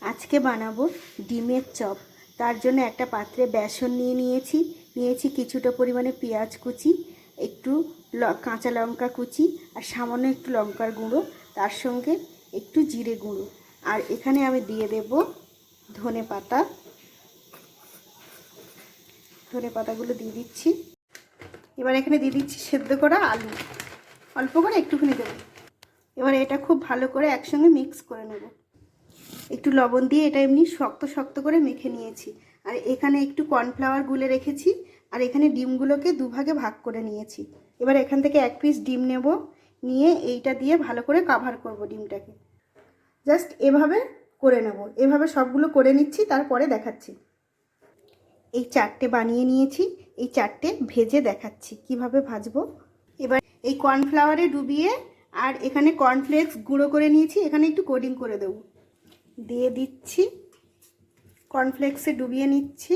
আজকে বানাবো ডিমের চপ। তার জন্য একটা পাত্রে বেসন নিয়েছি কিছুটা পরিমাণে পেঁয়াজ কুচি, একটু কাঁচা লঙ্কা কুচি আর সামান্য একটু লঙ্কার গুঁড়ো, তার সঙ্গে একটু জিরে গুঁড়ো। আর এখানে আমি দিয়ে দেব ধনে পাতাগুলো দিয়ে দিচ্ছি। এবার এখানে দিয়ে দিচ্ছি সেদ্ধ করা আলু, অল্প করে একটুখানি দেবো। এবার এটা খুব ভালো করে একসঙ্গে মিক্স করে নেব। একটু লবণ দিয়ে এটা এমনি শক্ত শক্ত করে মেখে নিয়েছি। আর এখানে একটু কর্নফ্লাওয়ার গুলে রেখেছি, আর এখানে ডিমগুলোকে দুভাগে ভাগ করে নিয়েছি। এবার এখান থেকে এক পিস ডিম নেব, নিয়ে এইটা দিয়ে ভালো করে কাভার করব ডিমটাকে। জাস্ট এভাবে করে নেব, এভাবে সবগুলো করে নিচ্ছি, তারপরে দেখাচ্ছি। এই চারটে বানিয়ে নিয়েছি, এই চারটে ভেজে দেখাচ্ছি কিভাবে ভাজবো। এবার এই কর্নফ্লাওয়ারে ডুবিয়ে আর এখানে কর্নফ্লেক্স গুঁড়ো করে নিয়েছি, এখানে একটু কোডিং করে দেব, দিয়ে দিচ্ছি। কর্নফ্লেক্সে ডুবিয়ে নিচ্ছি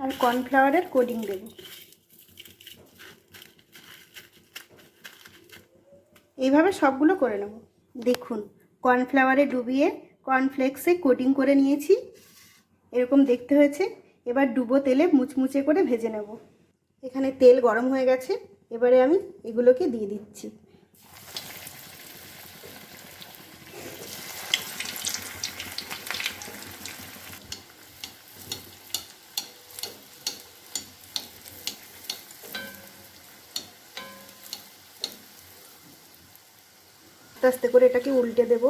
আর কর্নফ্লাওয়ারের কোডিং দেব। এইভাবে সবগুলো করে নেব। দেখুন, কর্নফ্লাওয়ারে ডুবিয়ে কর্নফ্লেক্সে কোটিং করে নিয়েছি, এরকম দেখতে হয়েছে। এবার ডুবো তেলে মুচমুচে করে ভেজে নেব। এখানে তেল গরম হয়ে গেছে, এবারে আমি এগুলোকে দিয়ে দিচ্ছি। আস্তে আস্তে করে এটাকে উল্টে দেব।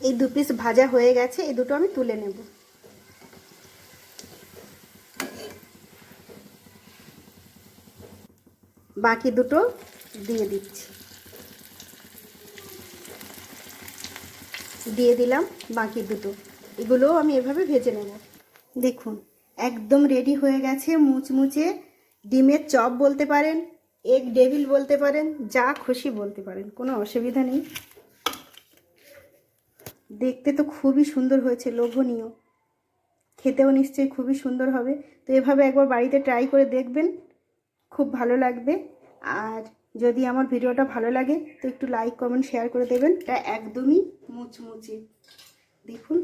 এই দু পিস ভাজা হয়ে গেছে, এই দুটো আমি তুলে নেব। বাকি দুটো দিয়ে দিচ্ছি, দিয়ে দিলাম বাকি দুটো। এগুলোও আমি এভাবে ভেজে নেব। দেখুন, একদম রেডি হয়ে গেছে মুচমুচে ডিমের চপ বলতে পারেন, এগ ডেভিল বলতে পারেন, যা খুশি বলতে পারেন, কোনো অসুবিধা নেই। দেখতে তো খুবই সুন্দর হয়েছে, লোভনীয়, খেতেও নিশ্চয়ই খুবই সুন্দর হবে। তো এভাবে একবার বাড়িতে ট্রাই করে দেখবেন, খুব ভালো লাগবে। আর যদি আমার ভিডিওটা ভালো লাগে তো একটু লাইক কমেন্ট শেয়ার করে দেবেন। এটা একদমই মুচমুচে, দেখুন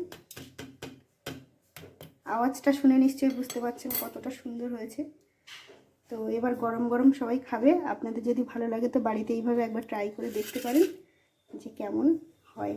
আওয়াজটা শুনে নিশ্চয়ই বুঝতে পারছেন কতটা সুন্দর হয়েছে। তো এবার গরম গরম সবাই খাবে। আপনাদের যদি ভালো লাগে তো বাড়িতে এইভাবে একবার ট্রাই করে দেখতে পারেন যে কেমন হয়।